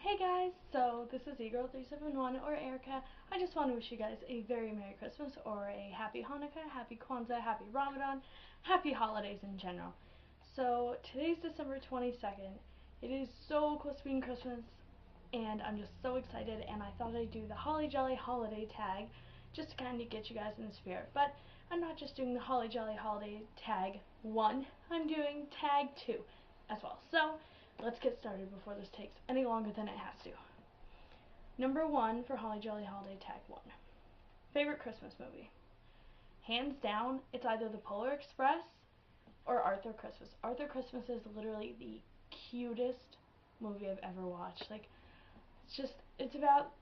Hey guys, so this is eGirl371 or Erica. I just want to wish you guys a very Merry Christmas or a Happy Hanukkah, Happy Kwanzaa, Happy Ramadan, Happy Holidays in general. So today's December 22nd. It is so close to being Christmas and I'm just so excited, and I thought I'd do the Holly Jolly Holiday tag just to kind of get you guys in the spirit. But I'm not just doing the Holly Jolly Holiday tag 1, I'm doing tag 2 as well. So let's get started before this takes any longer than it has to. Number 1 for Holly Jolly Holiday tag 1. Favorite Christmas movie? Hands down, it's either The Polar Express or Arthur Christmas. Arthur Christmas is literally the cutest movie I've ever watched. Like, it's about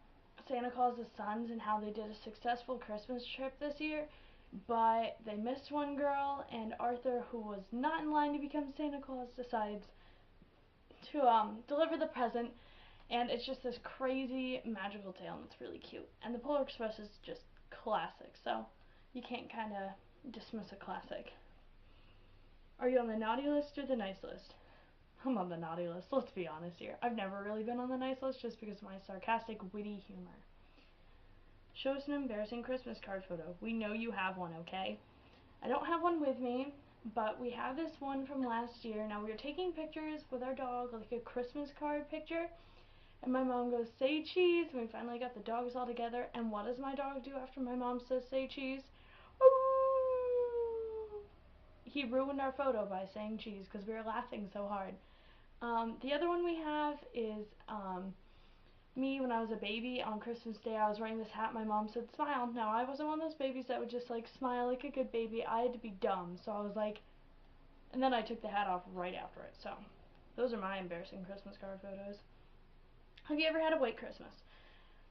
Santa Claus's sons and how they did a successful Christmas trip this year, but they missed one girl, and Arthur, who was not in line to become Santa Claus, decides to deliver the present, and it's just this crazy magical tale, and it's really cute. And The Polar Express is just classic, so you can't kind of dismiss a classic. Are you on the naughty list or the nice list? I'm on the naughty list, let's be honest here. I've never really been on the nice list just because of my sarcastic, witty humor. Show us an embarrassing Christmas card photo. We know you have one, okay? I don't have one with me, but we have this one from last year. Now, we were taking pictures with our dog, like a Christmas card picture, and my mom goes, "Say cheese," and we finally got the dogs all together, and what does my dog do after my mom says, "Say cheese"? Ooh! He ruined our photo by saying cheese because we were laughing so hard. The other one we have is me when I was a baby. On Christmas Day, I was wearing this hat. My mom said, "Smile." Now, I wasn't one of those babies that would just like smile like a good baby. I had to be dumb, so I was like, and then I took the hat off right after it. So those are my embarrassing Christmas card photos. Have you ever had a white Christmas?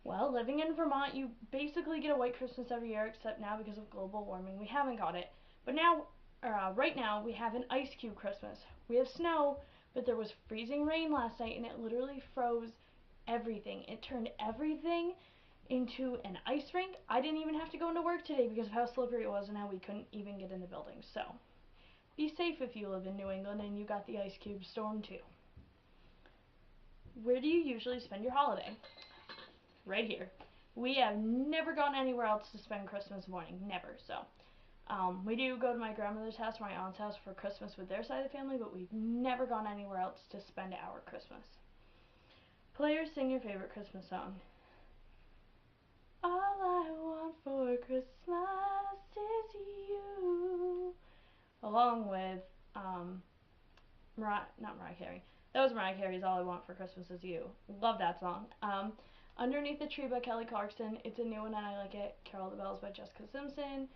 Well, living in Vermont, you basically get a white Christmas every year, except now because of global warming, we haven't got it. But now, right now, we have an ice cube Christmas. We have snow, but there was freezing rain last night, and it literally froze everything. It turned everything into an ice rink. I didn't even have to go into work today because of how slippery it was and how we couldn't even get in the building. So, be safe if you live in New England and you got the ice cube storm too. Where do you usually spend your holiday? Right here. We have never gone anywhere else to spend Christmas morning. Never. So, we do go to my grandmother's house, my aunt's house for Christmas with their side of the family, but we've never gone anywhere else to spend our Christmas. Play or sing your favorite Christmas song. All I want for Christmas is you. Along with, not Mariah Carey. That was Mariah Carey's All I Want for Christmas Is You. Love that song. Underneath the Tree by Kelly Clarkson. It's a new one and I like it. Carol the Bells by Jessica Simpson.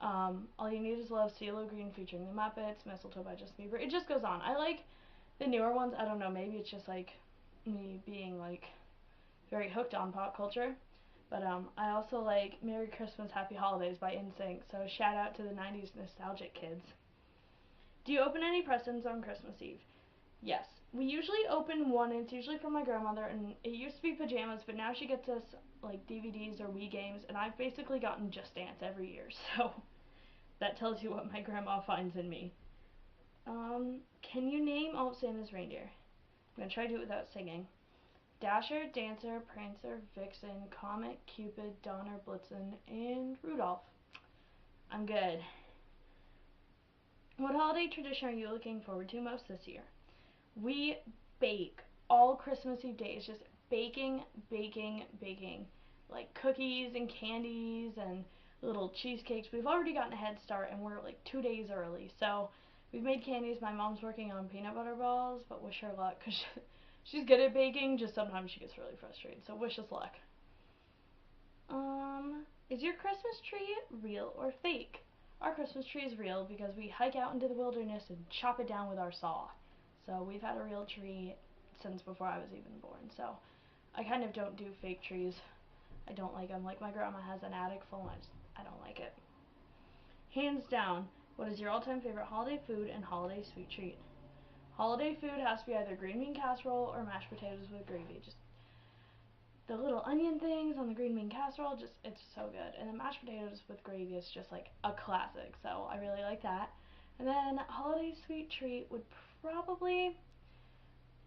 All You Need Is Love, CeeLo Green featuring the Muppets. Mistletoe by Justin Bieber. It just goes on. I like the newer ones. I don't know, maybe it's just like me being like very hooked on pop culture. But I also like Merry Christmas, Happy Holidays by NSYNC. So shout out to the 90s nostalgic kids. Do you open any presents on Christmas Eve? Yes. We usually open one, and it's usually from my grandmother, and it used to be pajamas, but now she gets us like DVDs or Wii games, and I've basically gotten Just Dance every year, so that tells you what my grandma finds in me. Can you name all of Santa's reindeer? I'm going to try to do it without singing. Dasher, Dancer, Prancer, Vixen, Comet, Cupid, Donner, Blitzen, and Rudolph. I'm good. What holiday tradition are you looking forward to most this year? We bake all Christmas Eve days, just baking, baking, baking. Like cookies and candies and little cheesecakes. We've already gotten a head start and we're like 2 days early. So we've made candies. My mom's working on peanut butter balls, but wish her luck because she's good at baking, just sometimes she gets really frustrated. So wish us luck. Is your Christmas tree real or fake? Our Christmas tree is real because we hike out into the wilderness and chop it down with our saw. So we've had a real tree since before I was even born. So I kind of don't do fake trees. I don't like them. Like my grandma has an attic full and I don't like it. Hands down, what is your all-time favorite holiday food and holiday sweet treat? Holiday food has to be either green bean casserole or mashed potatoes with gravy. Just the little onion things on the green bean casserole, just it's so good. And the mashed potatoes with gravy is just like a classic, so I really like that. And then holiday sweet treat would probably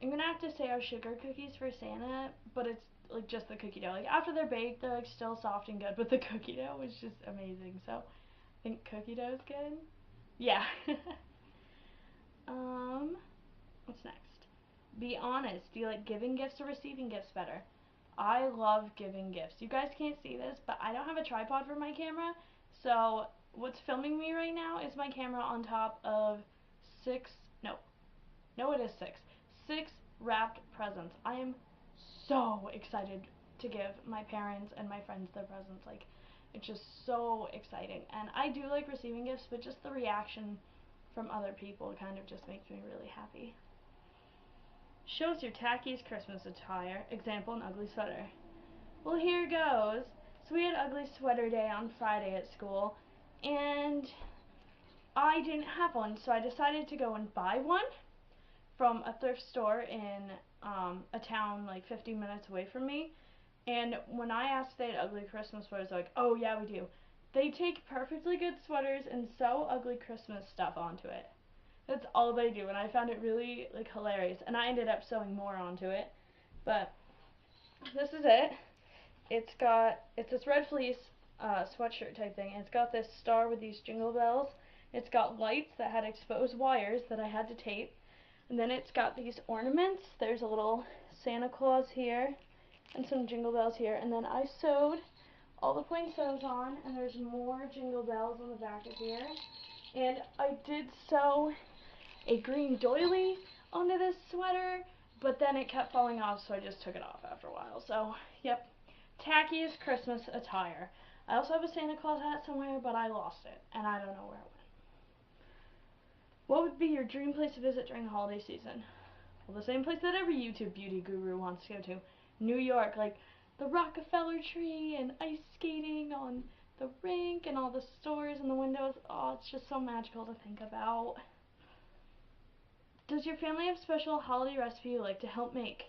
I'm gonna have to say our sugar cookies for Santa, but it's like just the cookie dough. Like after they're baked, they're like still soft and good, but the cookie dough is just amazing. So I think cookie dough is good. Yeah. um, what's next? Be honest. Do you like giving gifts or receiving gifts better? I love giving gifts. You guys can't see this, but I don't have a tripod for my camera, so what's filming me right now is my camera on top of six, no it is six wrapped presents. I am so excited to give my parents and my friends their presents. Like, it's just so exciting. And I do like receiving gifts, but just the reaction from other people kind of just makes me really happy. Show us your tackiest Christmas attire. Example, an ugly sweater. Well, here goes. So we had ugly sweater day on Friday at school, and I didn't have one, so I decided to go and buy one from a thrift store in a town like 50 minutes away from me. And when I asked if they had ugly Christmas sweaters, they're like, oh yeah, we do. They take perfectly good sweaters and sew ugly Christmas stuff onto it. That's all they do, and I found it really like hilarious. And I ended up sewing more onto it. But this is it. It's this red fleece sweatshirt type thing. And it's got this star with these jingle bells. It's got lights that had exposed wires that I had to tape. And then it's got these ornaments. There's a little Santa Claus here and some jingle bells here. And then I sewed all the poinsettias on, and there's more jingle bells on the back of here. And I did sew a green doily onto this sweater, but then it kept falling off, so I just took it off after a while. So, yep, tackiest Christmas attire. I also have a Santa Claus hat somewhere, but I lost it, and I don't know where it went. What would be your dream place to visit during the holiday season? Well, the same place that every YouTube beauty guru wants to go to. New York, like the Rockefeller tree and ice skating on the rink and all the stores and the windows. Oh, it's just so magical to think about. Does your family have special holiday recipe you like to help make?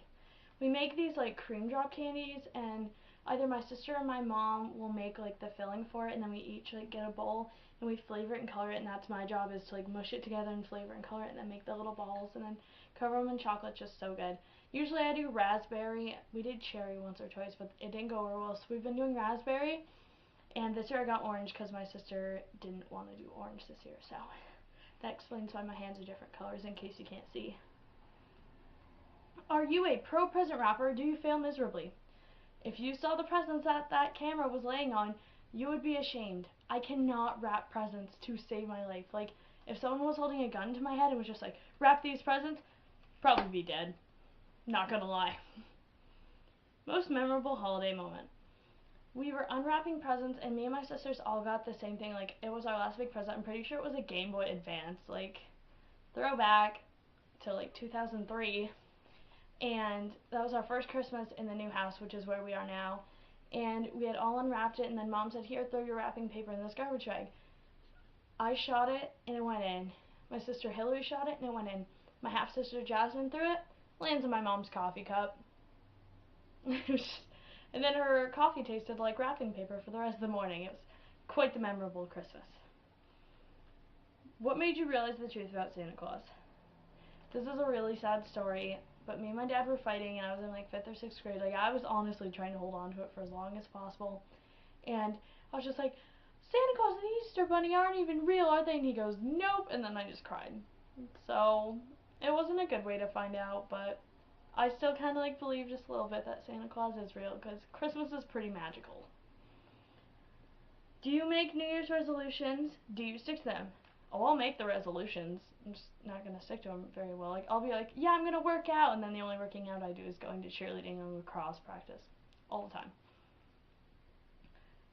We make these like cream drop candies, and either my sister or my mom will make like the filling for it, and then we each like get a bowl and we flavor it and color it, and that's my job, is to like mush it together and flavor and color it and then make the little balls and then cover them in chocolate. Just so good. Usually I do raspberry. We did cherry once or twice, but it didn't go over well, so we've been doing raspberry, and this year I got orange because my sister didn't want to do orange this year, so that explains why my hands are different colors in case you can't see. Are you a pro present wrapper, or do you fail miserably? If you saw the presents that camera was laying on, you would be ashamed. I cannot wrap presents to save my life. Like, if someone was holding a gun to my head and was just like, wrap these presents, probably be dead. Not gonna lie. Most memorable holiday moment. We were unwrapping presents, and me and my sisters all got the same thing. Like, it was our last big present. I'm pretty sure it was a Game Boy Advance. Like, throwback to like 2003. And that was our first Christmas in the new house, which is where we are now. And we had all unwrapped it, and then Mom said, here, throw your wrapping paper in this garbage bag. I shot it, and it went in. My sister Hillary shot it, and it went in. My half-sister Jasmine threw it, lands in my mom's coffee cup. And then her coffee tasted like wrapping paper for the rest of the morning. It was quite the memorable Christmas. What made you realize the truth about Santa Claus? This is a really sad story, but me and my dad were fighting, and I was in like 5th or 6th grade. Like, I was honestly trying to hold on to it for as long as possible. And I was just like, Santa Claus and the Easter Bunny aren't even real, are they? And he goes, nope. And then I just cried. So it wasn't a good way to find out, but I still kind of like believe just a little bit that Santa Claus is real, because Christmas is pretty magical. Do you make New Year's resolutions? Do you stick to them? Oh, I'll make the resolutions. I'm just not going to stick to them very well. Like, I'll be like, yeah, I'm going to work out, and then the only working out I do is going to cheerleading or lacrosse practice all the time.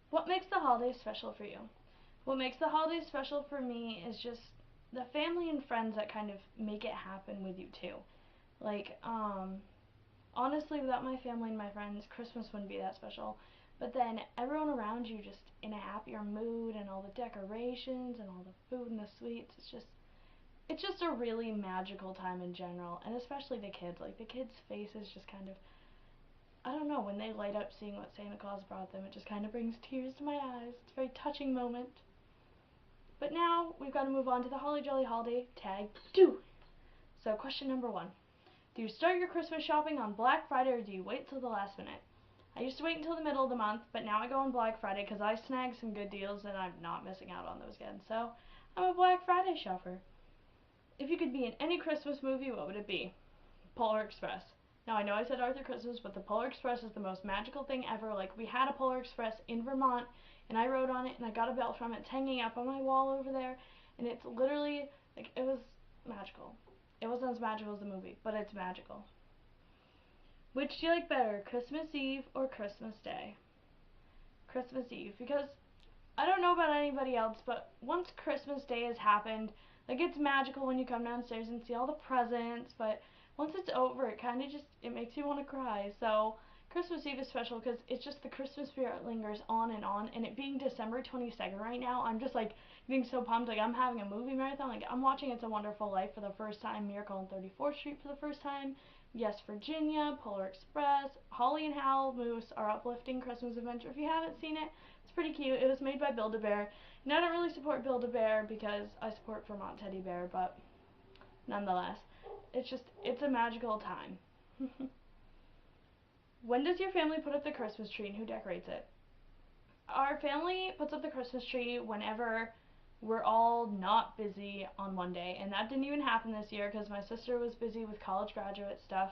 What makes the holidays special for you? What makes the holidays special for me is just the family and friends that kind of make it happen with you too. Like, honestly, without my family and my friends, Christmas wouldn't be that special. But then everyone around you just in a happier mood, and all the decorations and all the food and the sweets, it's just a really magical time in general, and especially the kids. Like, the kids' faces just kind of, I don't know, when they light up seeing what Santa Claus brought them, it just kind of brings tears to my eyes. It's a very touching moment. But now we've got to move on to the Holly Jolly Holiday Tag 2. So question number 1. Do you start your Christmas shopping on Black Friday or do you wait till the last minute? I used to wait until the middle of the month, but now I go on Black Friday because I snag some good deals and I'm not missing out on those again. So I'm a Black Friday shopper. If you could be in any Christmas movie, what would it be? Polar Express. Now I know I said Arthur Christmas, but the Polar Express is the most magical thing ever. Like, we had a Polar Express in Vermont and I rode on it and I got a belt from it. It's hanging up on my wall over there and it's literally, like, it was magical. It wasn't as magical as the movie, but it's magical. Which do you like better, Christmas Eve or Christmas Day? Christmas Eve, because I don't know about anybody else, but once Christmas Day has happened, like, it's magical when you come downstairs and see all the presents, but once it's over, it kind of just, it makes you want to cry. So Christmas Eve is special because it's just the Christmas spirit lingers on, and it being December 22nd right now, I'm just, like, being so pumped. Like, I'm having a movie marathon. Like, I'm watching It's a Wonderful Life for the first time, Miracle on 34th Street for the first time, Yes, Virginia, Polar Express, Holly and Hal Moose, Our Uplifting Christmas Adventure. If you haven't seen it, it's pretty cute. It was made by Build-A-Bear. And I don't really support Build-A-Bear because I support Vermont Teddy Bear, but nonetheless, it's a magical time. When does your family put up the Christmas tree and who decorates it? Our family puts up the Christmas tree whenever we're all not busy on one day, and that didn't even happen this year because my sister was busy with college graduate stuff.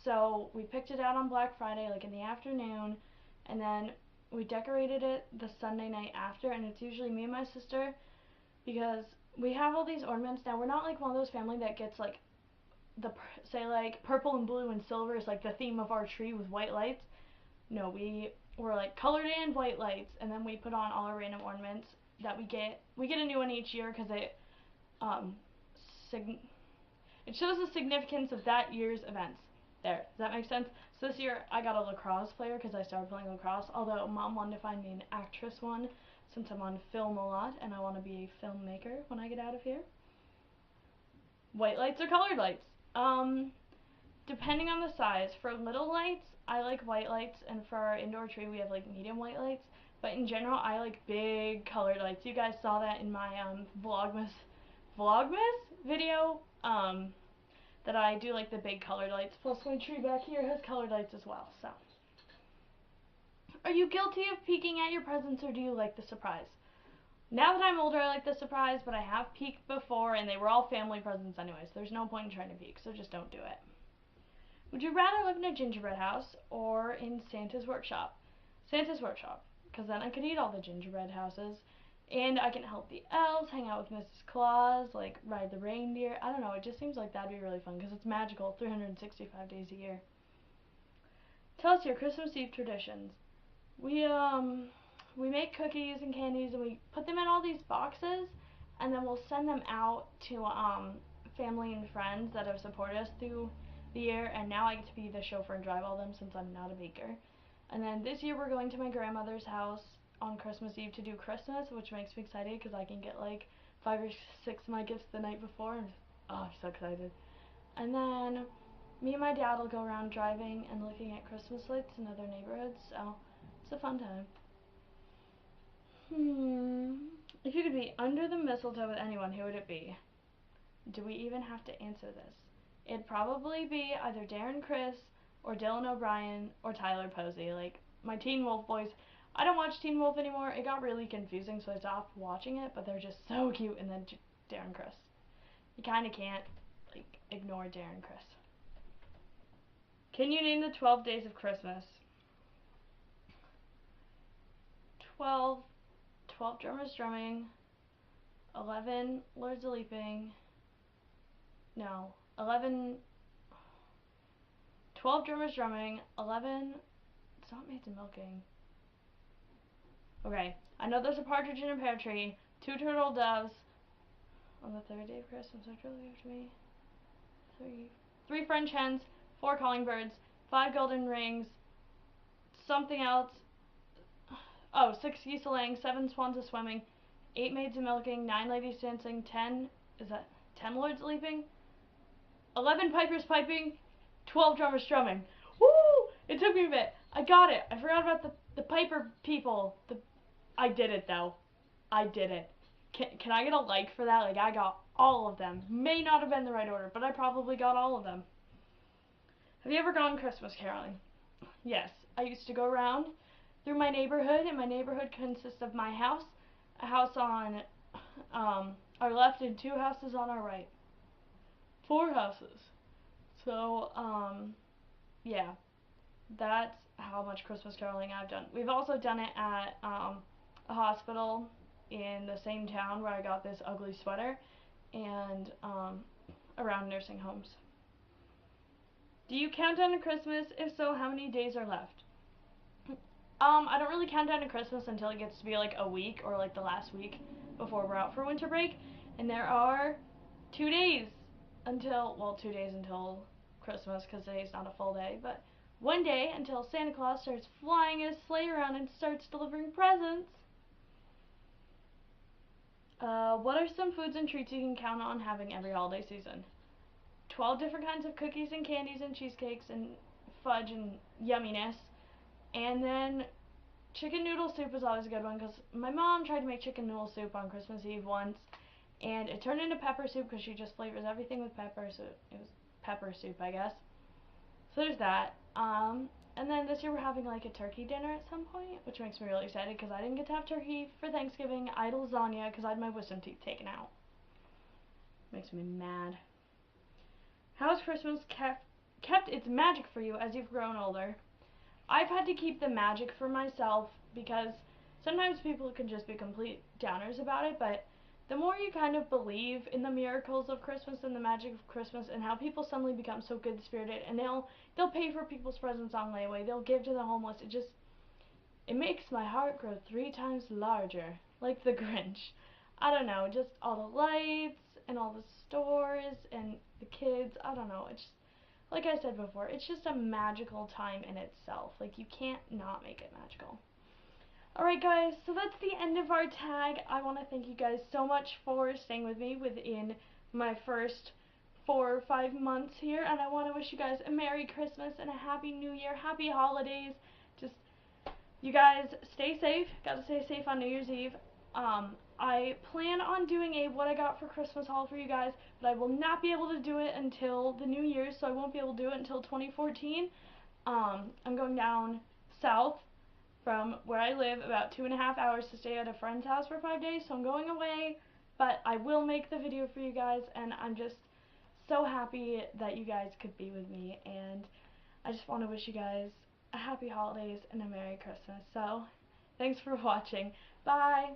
So we picked it out on Black Friday, like in the afternoon, and then we decorated it the Sunday night after, and it's usually me and my sister because we have all these ornaments. Now, we're not like one of those family that gets like say like purple and blue and silver is like the theme of our tree with white lights. No, we're like colored and white lights, and then we put on all our random ornaments that we get. We get a new one each year because um it shows the significance of that year's events. There, does that make sense? So this year I got a lacrosse player because I started playing lacrosse, although Mom wanted to find me an actress one since I'm on film a lot and I want to be a filmmaker when I get out of here. White lights or colored lights? Depending on the size. For little lights, I like white lights, and for our indoor tree we have like medium white lights. But in general, I like big colored lights. You guys saw that in my Vlogmas video. That I do like the big colored lights. Plus my tree back here has colored lights as well. So, are you guilty of peeking at your presents or do you like the surprise? Now that I'm older, I like the surprise, but I have peeked before and they were all family presents anyway, so there's no point in trying to peek, so just don't do it. Would you rather live in a gingerbread house or in Santa's workshop? Santa's workshop, because then I could eat all the gingerbread houses, and I can help the elves, hang out with Mrs. Claus, like ride the reindeer. I don't know, it just seems like that'd be really fun, because it's magical 365 days a year. Tell us your Christmas Eve traditions. We make cookies and candies, and we put them in all these boxes, and then we'll send them out to family and friends that have supported us through the year, and now I get to be the chauffeur and drive all them since I'm not a baker. And then this year we're going to my grandmother's house on Christmas Eve to do Christmas, which makes me excited because I can get like 5 or 6 of my gifts the night before, and I'm so excited. And then me and my dad will go around driving and looking at Christmas lights in other neighborhoods, so it's a fun time. If you could be under the mistletoe with anyone, who would it be? Do we even have to answer this? It'd probably be either Darren Criss or Dylan O'Brien or Tyler Posey. Like, my Teen Wolf boys. I don't watch Teen Wolf anymore. It got really confusing, so I stopped watching it, but they're just so cute. And then Darren Criss. You kind of can't, like, ignore Darren Criss. Can you name the 12 days of Christmas? 12 drummers drumming, 11 Lords of Leaping, no, 12 drummers drumming, 11, it's not Maids of Milking. Okay, I know there's a partridge in a pear tree, 2 turtle doves, on the 3rd day of Christmas, which really after me, 3 French hens, 4 calling birds, 5 golden rings, something else, 6 geese a-laying, 7 swans a-swimming, 8 maids a-milking, 9 ladies dancing, 10, is that 10 lords leaping? 11 pipers piping, 12 drummers drumming. Woo! It took me a bit. I got it. I forgot about the piper people. I did it, though. I did it. Can I get a like for that? Like, I got all of them. May not have been the right order, but I probably got all of them. Have you ever gone Christmas caroling? Yes. I used to go around through my neighborhood, and my neighborhood consists of my house, a house on our left, and 2 houses on our right. 4 houses. So, yeah, that's how much Christmas caroling I've done. We've also done it at a hospital in the same town where I got this ugly sweater, and around nursing homes. Do you count down to Christmas? If so, how many days are left? I don't really count down to Christmas until it gets to be like a week or like the last week before we're out for winter break. And there are 2 days until, well, 2 days until Christmas because today's not a full day, but 1 day until Santa Claus starts flying his sleigh around and starts delivering presents. What are some foods and treats you can count on having every holiday season? 12 different kinds of cookies and candies and cheesecakes and fudge and yumminess. And then chicken noodle soup is always a good one because my mom tried to make chicken noodle soup on Christmas Eve once, and it turned into pepper soup because she just flavors everything with pepper, so it was pepper soup, I guess. So there's that. And then this year we're having like a turkey dinner at some point, which makes me really excited because I didn't get to have turkey for Thanksgiving. I had lasagna because I had my wisdom teeth taken out. Makes me mad. How has Christmas kept its magic for you as you've grown older? I've had to keep the magic for myself because sometimes people can just be complete downers about it, but the more you kind of believe in the miracles of Christmas and the magic of Christmas and how people suddenly become so good-spirited, and they'll pay for people's presents on layaway, they'll give to the homeless, it makes my heart grow 3 times larger, like the Grinch. I don't know, just all the lights and all the stores and the kids, I don't know, it's like I said before, it's just a magical time in itself. Like, you can't not make it magical. Alright guys, so that's the end of our tag. I want to thank you guys so much for staying with me within my first 4 or 5 months here, and I want to wish you guys a Merry Christmas and a Happy New Year, Happy Holidays. Just, you guys stay safe. Gotta stay safe on New Year's Eve. I plan on doing a what I got for Christmas haul for you guys, but I will not be able to do it until the New Year's, so I won't be able to do it until 2014. I'm going down south from where I live about 2.5 hours to stay at a friend's house for 5 days, so I'm going away, but I will make the video for you guys, and I'm just so happy that you guys could be with me, and I just want to wish you guys a happy holidays and a Merry Christmas. So, thanks for watching. Bye!